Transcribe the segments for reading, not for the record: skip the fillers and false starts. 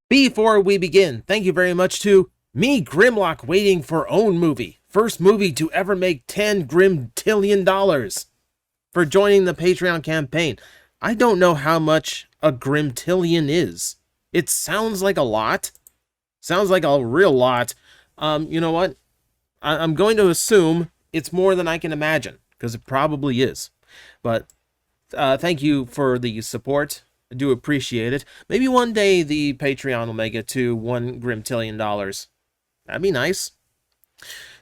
Before we begin, thank you very much to me, Grimlock, waiting for own movie. First movie to ever make $10 grimtillion for joining the Patreon campaign. I don't know how much a grimtillion is. It sounds like a lot. Sounds like a real lot. You know what? I'm going to assume it's more than I can imagine, because it probably is. But thank you for the support. I do appreciate it. Maybe one day the Patreon will make it to $1 grimtillion. That'd be nice.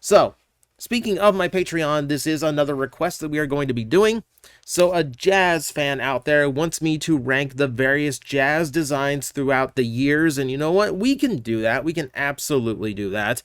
So, speaking of my Patreon, this is another request that we are going to be doing. So a jazz fan out there wants me to rank the various jazz designs throughout the years, and you know what? We can do that. We can absolutely do that.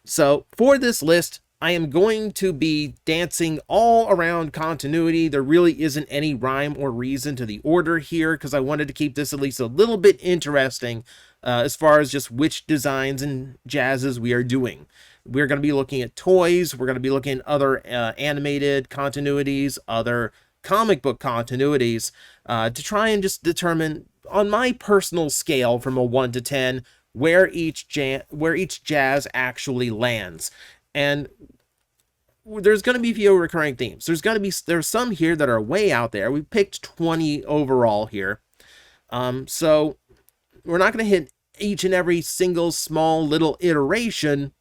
So for this list, I am going to be dancing all around continuity. There really isn't any rhyme or reason to the order here, because I wanted to keep this at least a little bit interesting as far as just which designs and jazzes we are doing. We're going to be looking at toys. We're going to be looking at other animated continuities, other comic book continuities, to try and just determine, on my personal scale from a 1 to 10, where each jazz actually lands. And there's going to be a few recurring themes. There's some here that are way out there. We picked 20 overall here. So we're not going to hit each and every single small little iteration,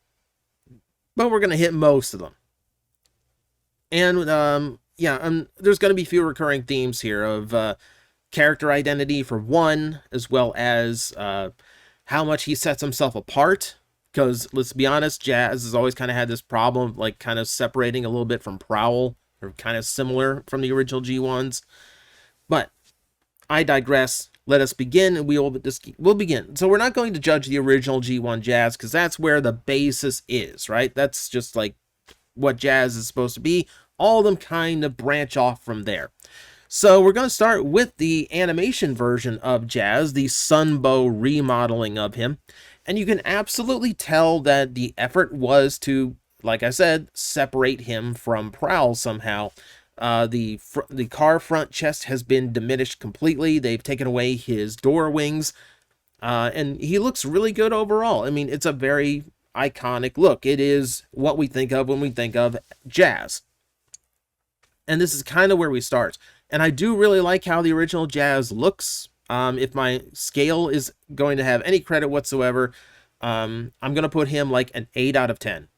but we're going to hit most of them. And there's going to be a few recurring themes here of character identity for one, as well as how much he sets himself apart. Because let's be honest, Jazz has always kind of had this problem, like kind of separating a little bit from Prowl, or kind of similar from the original G1s. But I digress. Let us begin, and we'll begin. So we're not going to judge the original G1 Jazz, because that's where the basis is, right? That's just like what Jazz is supposed to be. All of them kind of branch off from there. So we're going to start with the animation version of Jazz, the Sunbow remodeling of him. And you can absolutely tell that the effort was to, like I said, separate him from Prowl somehow. The car front chest has been diminished completely. They've taken away his door wings. And he looks really good overall. I mean, it's a very iconic look. It is what we think of when we think of Jazz. And this is kind of where we start. And I do really like how the original Jazz looks. If my scale is going to have any credit whatsoever, I'm going to put him like an 8 out of 10.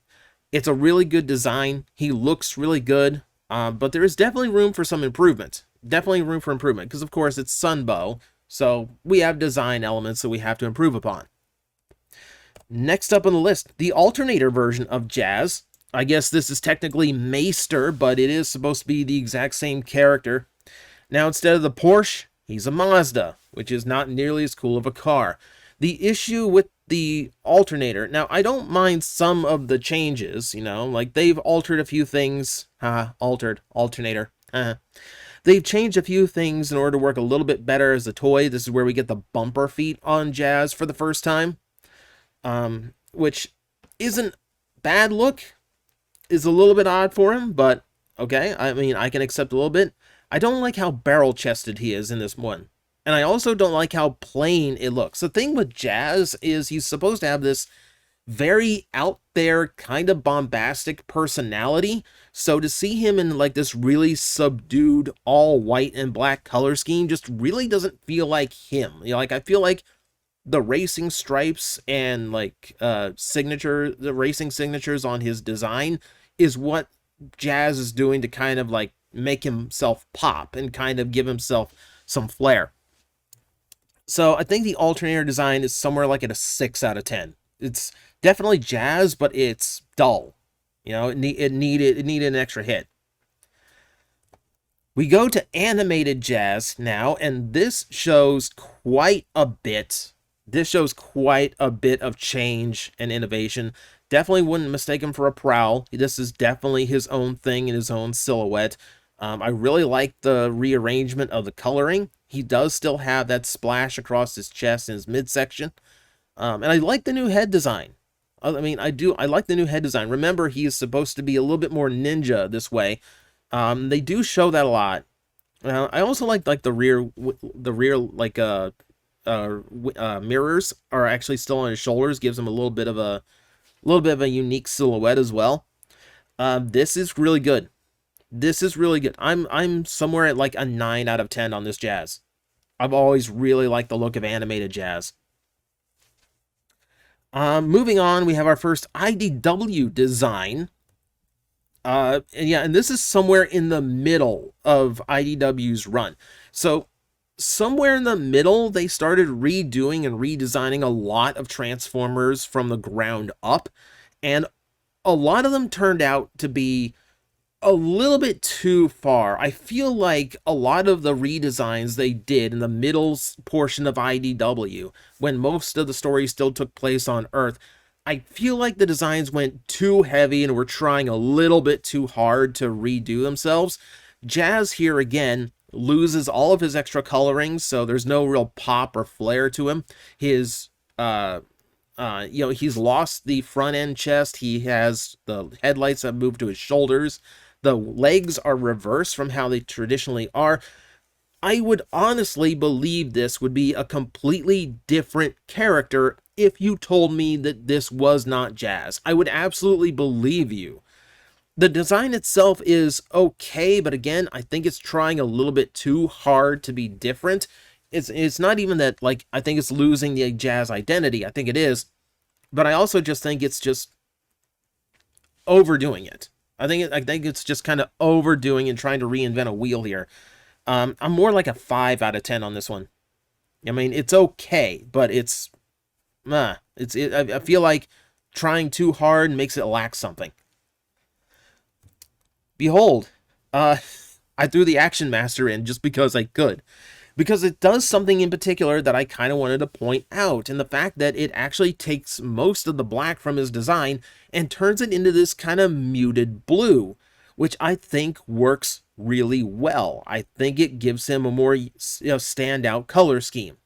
It's a really good design. He looks really good, but there is definitely room for some improvement. Definitely room for improvement, because of course it's Sunbow, so we have design elements that we have to improve upon. Next up on the list, the alternator version of Jazz. I guess this is technically Maester, but it is supposed to be the exact same character. Now, instead of the Porsche, he's a Mazda, which is not nearly as cool of a car. The issue with the alternator, now I don't mind some of the changes, you know, like they've altered a few things. Alternator. They've changed a few things in order to work a little bit better as a toy. This is where we get the bumper feet on Jazz for the first time, which isn't bad look. Is a little bit odd for him, but okay. I mean, I can accept a little bit. I don't like how barrel-chested he is in this one. And I also don't like how plain it looks. The thing with Jazz is he's supposed to have this very out there, kind of bombastic personality. So to see him in like this really subdued, all white and black color scheme just really doesn't feel like him. You know, like I feel like the racing stripes and like the racing signatures on his design is what Jazz is doing to kind of like make himself pop and kind of give himself some flair. So I think the alternator design is somewhere like at a 6 out of 10. It's definitely Jazz, but it's dull. You know, it needed an extra hit. We go to animated Jazz now, and this shows quite a bit. This shows quite a bit of change and innovation. Definitely wouldn't mistake him for a Prowl. This is definitely his own thing and his own silhouette. I really like the rearrangement of the coloring. He does still have that splash across his chest and his midsection. And I like the new head design. I mean, I like the new head design. Remember, he is supposed to be a little bit more ninja this way. They do show that a lot. I also like the rear like mirrors are actually still on his shoulders, gives him a little bit of a unique silhouette as well. This is really good. This is really good. I'm somewhere at like a 9 out of 10 on this Jazz. I've always really liked the look of animated Jazz. Moving on, we have our first IDW design. And this is somewhere in the middle of IDW's run. So somewhere in the middle, they started redoing and redesigning a lot of Transformers from the ground up, and a lot of them turned out to be a little bit too far. I feel like a lot of the redesigns they did in the middle portion of IDW, when most of the story still took place on Earth, I feel like the designs went too heavy and were trying a little bit too hard to redo themselves. Jazz here again loses all of his extra colorings, so there's no real pop or flair to him. His he's lost the front end chest. He has the headlights that move to his shoulders. The legs are reversed from how they traditionally are. I would honestly believe this would be a completely different character if you told me that this was not Jazz. I would absolutely believe you. The design itself is okay, but again, I think it's trying a little bit too hard to be different. It's not even that, like, I think it's losing the Jazz identity. I think it is. But I also just think it's just overdoing it. I think it's just kind of overdoing and trying to reinvent a wheel here. I'm more like a 5 out of 10 on this one. I mean, it's okay, but I feel like trying too hard makes it lack something. Behold, I threw the Action Master in just because I could. Because it does something in particular that I kind of wanted to point out, and the fact that it actually takes most of the black from his design and turns it into this kind of muted blue, which I think works really well. I think it gives him a more standout color scheme.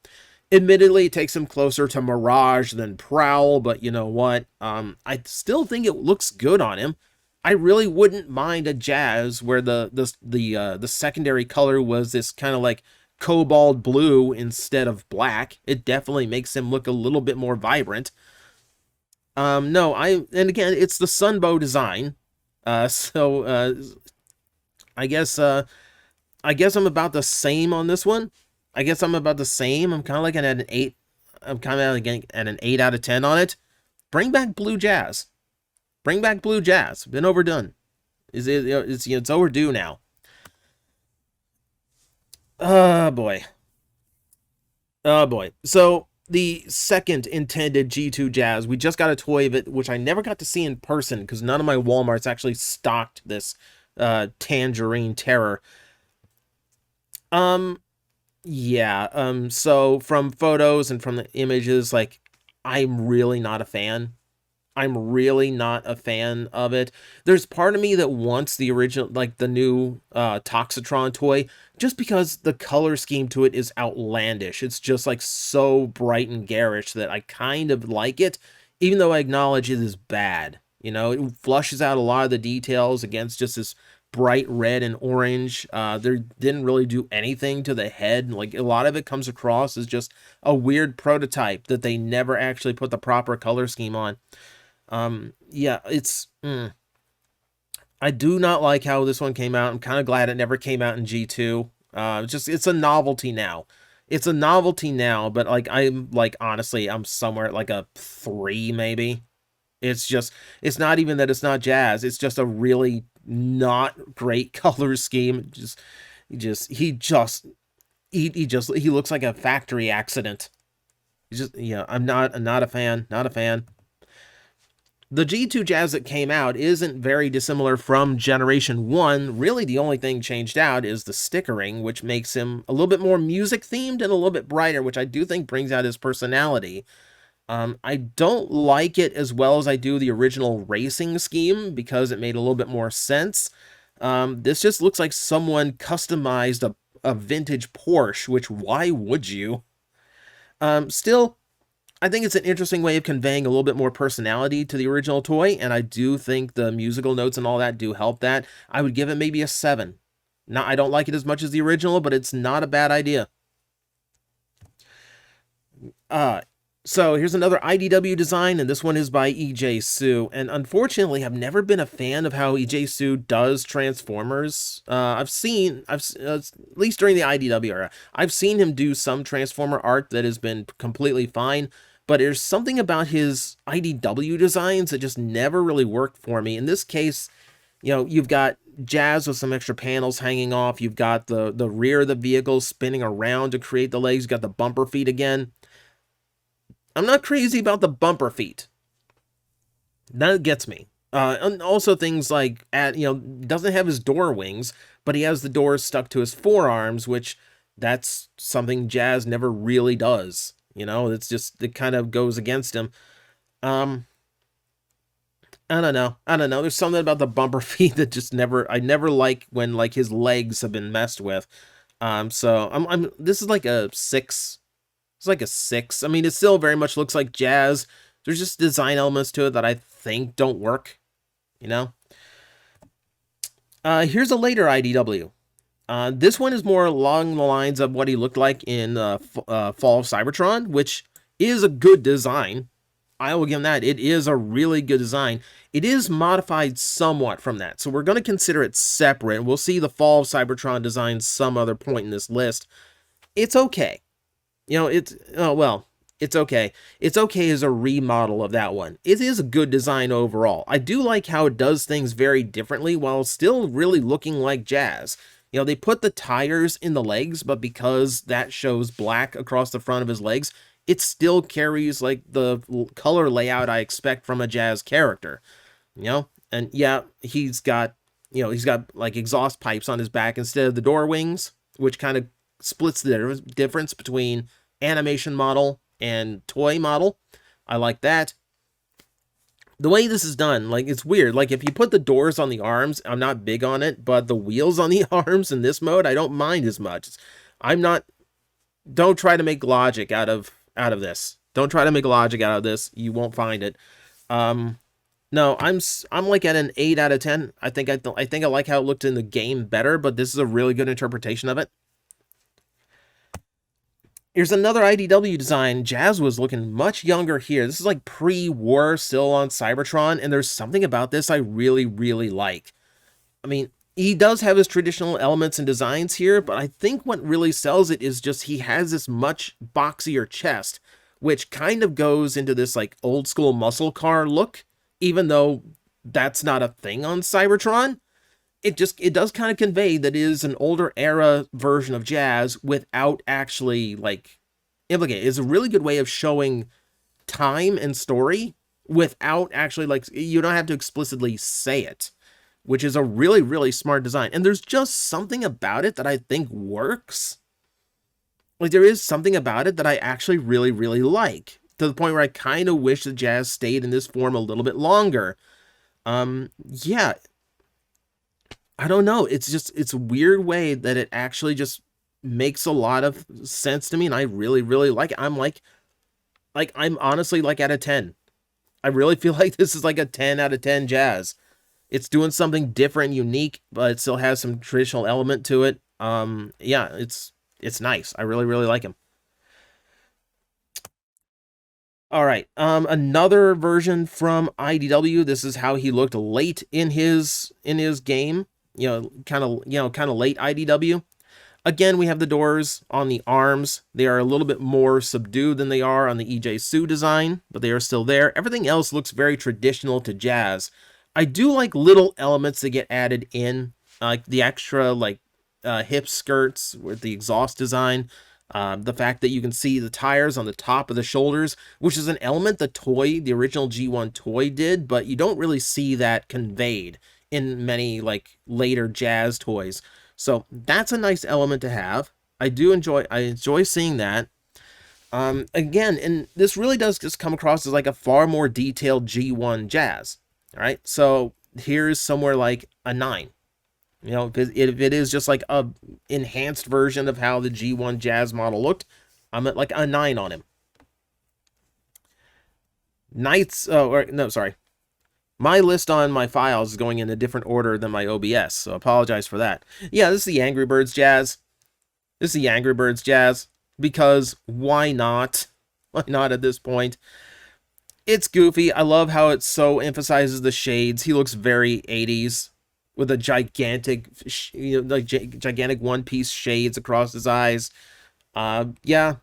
Admittedly, it takes him closer to Mirage than Prowl, but you know what? I still think it looks good on him. I really wouldn't mind a Jazz where the secondary color was this kind of like cobalt blue instead of black. It definitely makes him look a little bit more vibrant. And again, it's the Sunbow design. I guess I'm about the same on this one. I'm kind of like at an 8. I'm kind of like at an 8 out of 10 on it. Bring back Blue Jazz. Been overdone. It's overdue now. Oh boy. So the second intended G2 Jazz, we just got a toy of it, which I never got to see in person because none of my Walmarts actually stocked this Tangerine Terror. So from photos and from the images, like, I'm really not a fan. I'm really not a fan of it. There's part of me that wants the original, like the new Toxitron toy, just because the color scheme to it is outlandish. It's just like so bright and garish that I kind of like it, even though I acknowledge it is bad. You know, it flushes out a lot of the details against just this bright red and orange. They didn't really do anything to the head. Like, a lot of it comes across as just a weird prototype that they never actually put the proper color scheme on. I do not like how this one came out. I'm kind of glad it never came out in G2. It's a novelty now. But honestly, I'm somewhere at like a 3 maybe. It's not even that it's not Jazz. It's just a really not great color scheme. He looks like a factory accident. I'm not a fan. The G2 Jazz that came out isn't very dissimilar from Generation 1. Really, the only thing changed out is the stickering, which makes him a little bit more music-themed and a little bit brighter, which I do think brings out his personality. I don't like it as well as I do the original racing scheme because it made a little bit more sense. This just looks like someone customized a vintage Porsche, which why would you? Still, I think it's an interesting way of conveying a little bit more personality to the original toy, and I do think the musical notes and all that do help that. I would give it maybe a 7. Now, I don't like it as much as the original, but it's not a bad idea. So here's another IDW design, and this one is by EJ Su. And unfortunately, I've never been a fan of how EJ Su does Transformers. At least during the IDW era, I've seen him do some Transformer art that has been completely fine. But there's something about his IDW designs that just never really worked for me. In this case, you've got Jazz with some extra panels hanging off. You've got the rear of the vehicle spinning around to create the legs. You've got the bumper feet again. I'm not crazy about the bumper feet. That gets me. And also things like, doesn't have his door wings, but he has the doors stuck to his forearms, which that's something Jazz never really does. It's just, it kind of goes against him. I don't know. There's something about the bumper feet that just I never like when like his legs have been messed with. So this is like a 6. It's like a 6. I mean, it still very much looks like Jazz. There's just design elements to it that I think don't work, Here's a later IDW. This one is more along the lines of what he looked like in Fall of Cybertron, which is a good design. I will give him that. It is a really good design. It is modified somewhat from that, so we're going to consider it separate. We'll see the Fall of Cybertron design some other point in this list. It's okay. It's okay. It's okay as a remodel of that one. It is a good design overall. I do like how it does things very differently while still really looking like Jazz. They put the tires in the legs, but because that shows black across the front of his legs, it still carries like the color layout I expect from a Jazz character. And yeah, he's got like exhaust pipes on his back instead of the door wings, which kind of splits the difference between animation model and toy model. I like that. The way this is done, like, it's weird. Like, if you put the doors on the arms, I'm not big on it, but the wheels on the arms in this mode, I don't mind as much. Don't try to make logic out of this. Don't try to make logic out of this. You won't find it. No, I'm like at an 8 out of 10. I think I like how it looked in the game better, but this is a really good interpretation of it. Here's another IDW design. Jazz was looking much younger here. This is like pre-war, still on Cybertron, and there's something about this I really, really like. I mean, he does have his traditional elements and designs here, but I think what really sells it is just he has this much boxier chest, which kind of goes into this like old school muscle car look, even though that's not a thing on Cybertron. It does kind of convey that it is an older era version of Jazz without actually like implicating. It's a really good way of showing time and story without actually, like, you don't have to explicitly say it, which is a really, really smart design. And there's just something about it that I think works. Like, there is something about it that I actually really, really like, to the point where I kind of wish the Jazz stayed in this form a little bit longer. Yeah. I don't know. It's a weird way that it actually just makes a lot of sense to me, and I really, really like it. I'm honestly like at a 10. I really feel like this is like a 10 out of 10 Jazz. It's doing something different, unique, but it still has some traditional element to it. Yeah, it's nice. I really, really like him. All right, another version from IDW. This is how he looked late in his game. Kind of late IDW. Again, we have the doors on the arms. They are a little bit more subdued than they are on the EJ Su design, but they are still there. Everything else looks very traditional to Jazz. I do like little elements that get added in, like the extra hip skirts with the exhaust design. The fact that you can see the tires on the top of the shoulders, which is an element the original G1 toy did, but you don't really see that conveyed in many later Jazz toys. So that's a nice element to have. I enjoy seeing that. Again, and this really does just come across as like a far more detailed G1 Jazz. All right, so here's somewhere like a 9. If it is just like a enhanced version of how the G1 Jazz model looked, I'm at like a 9 on him. My list on my files is going in a different order than my OBS, so apologize for that. Yeah, this is the Angry Birds Jazz. Because why not? Why not at this point? It's goofy. I love how it so emphasizes the shades. He looks very 80s with a gigantic, gigantic one-piece shades across his eyes. Yeah,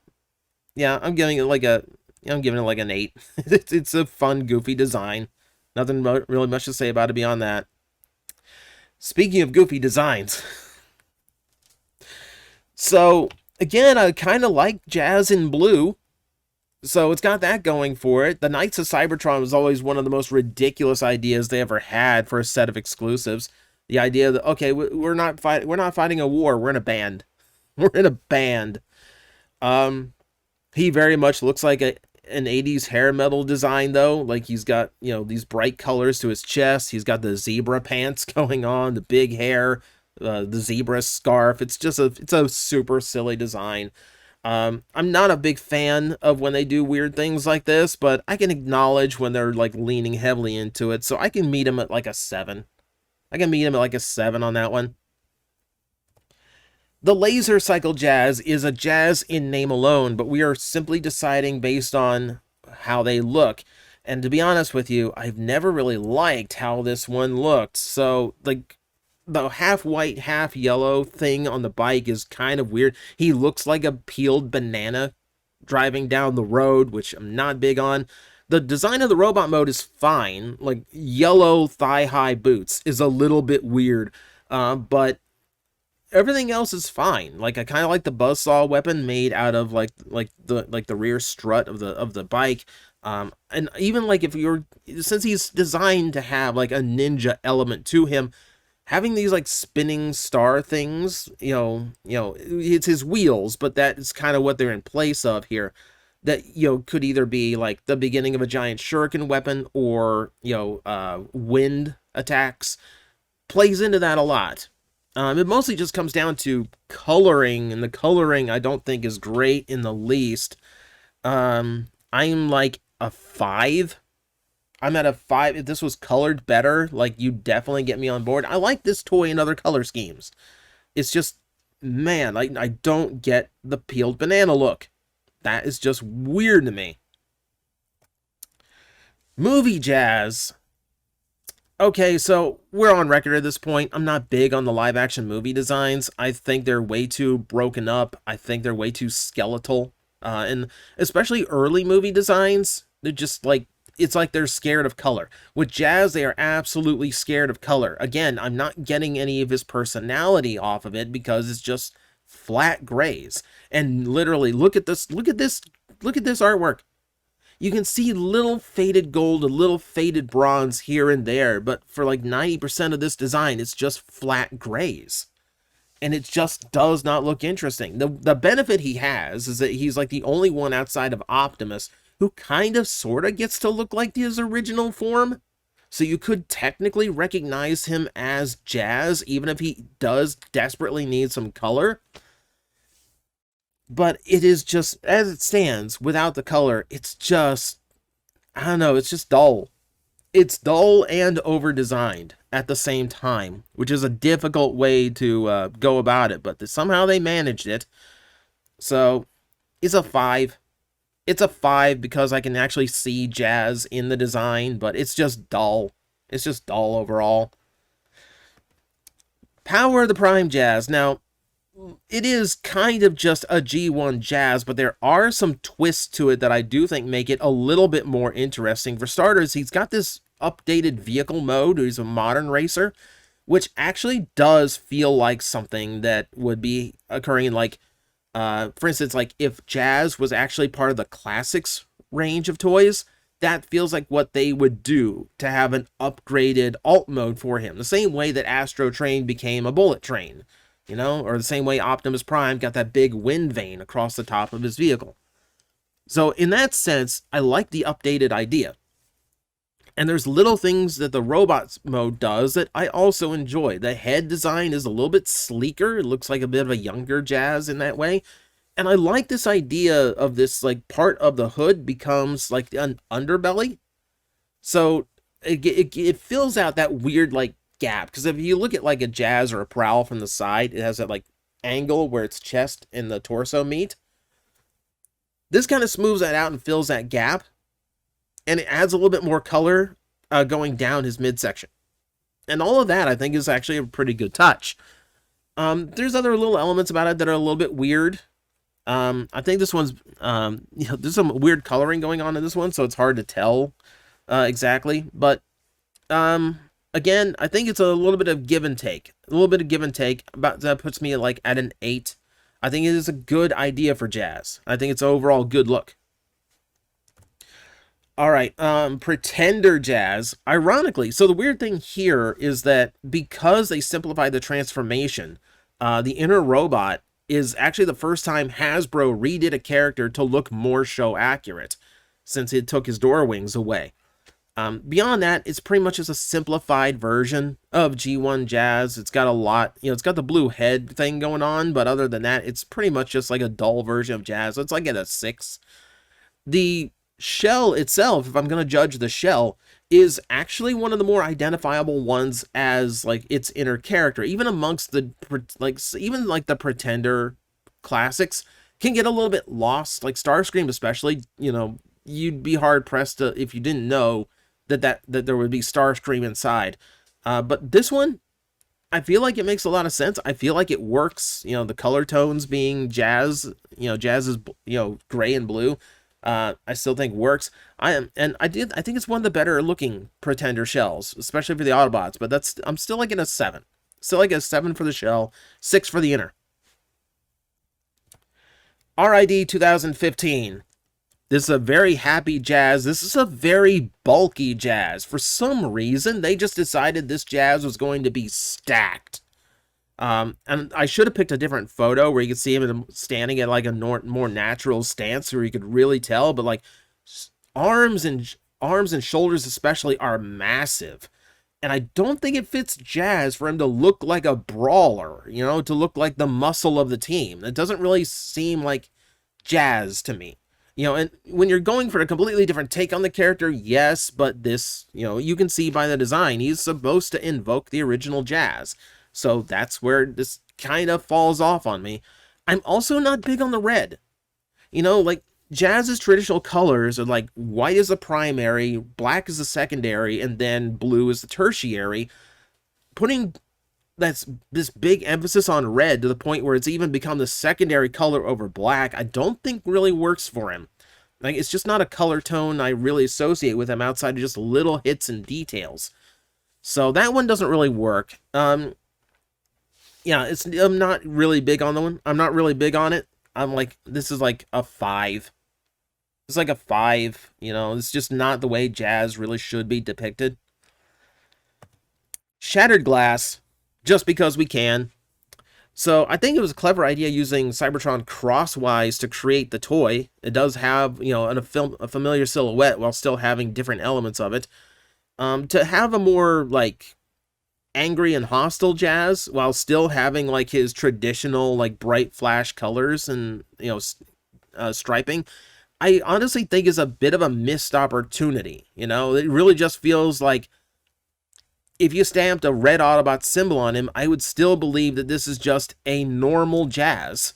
yeah. I'm giving it like an 8. It's a fun, goofy design. Nothing really much to say about it beyond that. Speaking of goofy designs, so again, I kind of like Jazz in blue. So it's got that going for it. The Knights of Cybertron was always one of the most ridiculous ideas they ever had for a set of exclusives. The idea that, okay, we're not fighting a war, we're in a band. We're in a band. He very much looks like an 80s hair metal design though. Like he's got, these bright colors to his chest. He's got the zebra pants going on, the big hair, the zebra scarf. It's a super silly design. I'm not a big fan of when they do weird things like this, but I can acknowledge when they're like leaning heavily into it. So I can meet him at like a 7. I can meet him at like a 7 on that one. The Laser Cycle Jazz is a jazz in name alone, but we are simply deciding based on how they look. And to be honest with you, I've never really liked how this one looked. So, like, the half white, half yellow thing on the bike is kind of weird. He looks like a peeled banana driving down the road, which I'm not big on. The design of the robot mode is fine. Like, yellow thigh-high boots is a little bit weird, but everything else is fine. Like, I kind of like the buzzsaw weapon made out of like the rear strut of the bike. And even like since he's designed to have like a ninja element to him, having these like spinning star things, it's his wheels, but that is kind of what they're in place of here. That, could either be like the beginning of a giant shuriken weapon or, wind attacks. Plays into that a lot. It mostly just comes down to coloring, and the coloring I don't think is great in the least. I'm like a 5. I'm at a 5. If this was colored better, like, you definitely get me on board. I like this toy in other color schemes. It's just, man, I don't get the peeled banana look. That is just weird to me. Movie Jazz. Okay, so we're on record at this point. I'm not big on the live-action movie designs. I think they're way too broken up. I think they're way too skeletal. And especially early movie designs, they're just like, it's like they're scared of color. With Jazz, they are absolutely scared of color. Again, I'm not getting any of his personality off of it because it's just flat grays. And literally, look at this artwork. You can see little faded gold, a little faded bronze here and there, but for like 90% of this design, it's just flat grays. And it just does not look interesting. The benefit he has is that he's like the only one outside of Optimus who kind of sort of gets to look like his original form. So you could technically recognize him as Jazz, even if he does desperately need some color. But it is just, as it stands, without the color, it's just, I don't know, it's just dull. It's dull and over-designed at the same time, which is a difficult way to go about it, but somehow they managed it. So, it's a 5. It's a 5 because I can actually see Jazz in the design, but it's just dull. It's just dull overall. Power of the Prime Jazz. Now, it is kind of just a G1 Jazz, but there are some twists to it that I do think make it a little bit more interesting. For starters, he's got this updated vehicle mode. He's a modern racer, which actually does feel like something that would be occurring in, like, for instance, like if Jazz was actually part of the Classics range of toys, that feels like what they would do to have an upgraded alt mode for him. The same way that Astro Train became a bullet train. Or the same way Optimus Prime got that big wind vane across the top of his vehicle. So in that sense, I like the updated idea. And there's little things that the robots mode does that I also enjoy. The head design is a little bit sleeker. It looks like a bit of a younger Jazz in that way. And I like this idea of this, like, part of the hood becomes like an underbelly. So it fills out that weird, like, gap, because if you look at like a Jazz or a Prowl from the side, it has that like angle where its chest and the torso meet. This kind of smooths that out and fills that gap, and it adds a little bit more color going down his midsection. And all of that, I think, is actually a pretty good touch. There's other little elements about it that are a little bit weird. I think this one's, there's some weird coloring going on in this one, so it's hard to tell exactly. But again, I think it's a little bit of give and take. A little bit of give and take. About that puts me like at an 8. I think it is a good idea for Jazz. I think it's overall good look. All right, Pretender Jazz. Ironically, so the weird thing here is that because they simplified the transformation, the inner robot is actually the first time Hasbro redid a character to look more show accurate, since it took his door wings away. Beyond that, it's pretty much just a simplified version of G1 Jazz. It's got a lot, it's got the blue head thing going on, but other than that, it's pretty much just like a dull version of Jazz. So it's like at a 6. The shell itself, if I'm going to judge the shell, is actually one of the more identifiable ones as like its inner character. Even amongst the even the Pretender classics can get a little bit lost, like Starscream especially. You'd be hard pressed to, if you didn't know that there would be Starscream inside. But this one, I feel like it makes a lot of sense. I feel like it works. The color tones being Jazz, Jazz is gray and blue. I still think works. I think it's one of the better looking Pretender shells, especially for the Autobots, but I'm still like in a 7. Still like a 7 for the shell, 6 for the inner. RID 2015. This is a very happy Jazz. This is a very bulky Jazz. For some reason, they just decided this Jazz was going to be stacked. And I should have picked a different photo where you could see him standing at like a more natural stance where you could really tell, but like arms and shoulders especially are massive. And I don't think it fits Jazz for him to look like a brawler, to look like the muscle of the team. It doesn't really seem like Jazz to me. And when you're going for a completely different take on the character, yes, but this, you can see by the design, he's supposed to invoke the original Jazz. So that's where this kind of falls off on me. I'm also not big on the red. Like Jazz's traditional colors are like white is the primary, black is the secondary, and then blue is the tertiary. Putting this big emphasis on red to the point where it's even become the secondary color over black, I don't think really works for him. Like, it's just not a color tone I really associate with him outside of just little hits and details. So that one doesn't really work. I'm not really big on the one. I'm not really big on it. I'm like, this is like a 5. It's like a 5, it's just not the way Jazz really should be depicted. Shattered Glass, just because we can. So I think it was a clever idea using Cybertron crosswise to create the toy. It does have, a familiar silhouette while still having different elements of it. To have a more, like, angry and hostile Jazz while still having, like, his traditional, like, bright flash colors and, striping, I honestly think is a bit of a missed opportunity. It really just feels like if you stamped a red Autobot symbol on him, I would still believe that this is just a normal Jazz,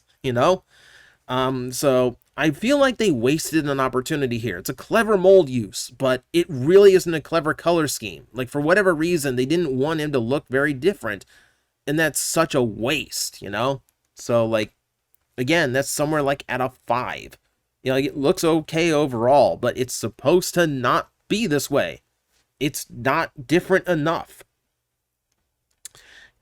So I feel like they wasted an opportunity here. It's a clever mold use, but it really isn't a clever color scheme. Like, for whatever reason, they didn't want him to look very different, and that's such a waste, So, like, again, that's somewhere like at a 5. It looks okay overall, but it's supposed to not be this way. It's not different enough.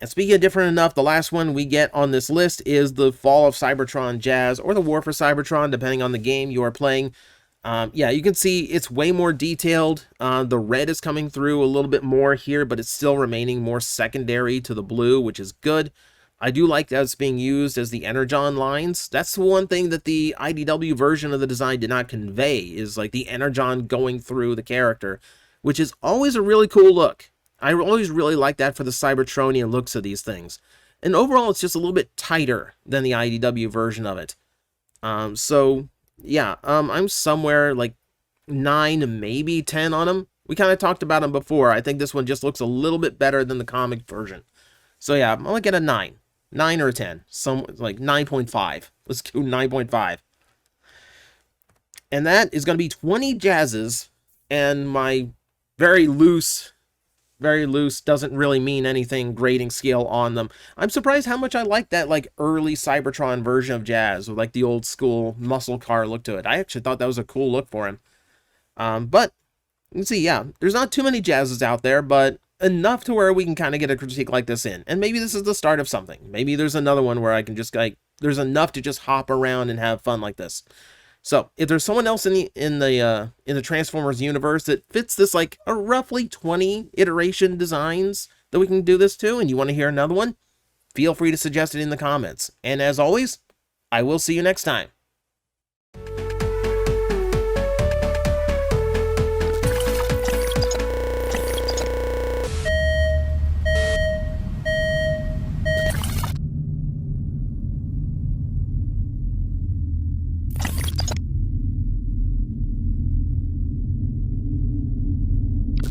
And speaking of different enough, the last one we get on this list is the Fall of Cybertron Jazz, or the War for Cybertron, depending on the game you are playing. You can see it's way more detailed. The red is coming through a little bit more here, but it's still remaining more secondary to the blue, which is good. I do like that it's being used as the Energon lines. That's the one thing that the IDW version of the design did not convey, is like the Energon going through the character, which is always a really cool look. I always really like that for the Cybertronian looks of these things. And overall, it's just a little bit tighter than the IDW version of it. I'm somewhere like 9, maybe 10 on them. We kind of talked about them before. I think this one just looks a little bit better than the comic version. So yeah, I'm like at a 9. 9 or a 10. Some like 9.5. Let's do 9.5. And that is going to be 20 jazzes, and my very loose, doesn't really mean anything grading scale on them. I'm surprised how much I like that like early Cybertron version of Jazz with like the old school muscle car look to it. I actually thought that was a cool look for him. But you can see, yeah, there's not too many Jazzes out there, but enough to where we can kind of get a critique like this in. And maybe this is the start of something. Maybe there's another one where I can just like, there's enough to just hop around and have fun like this. So if there's someone else in the Transformers universe that fits this like a roughly 20 iteration designs that we can do this to, and you want to hear another one, feel free to suggest it in the comments. And as always, I will see you next time.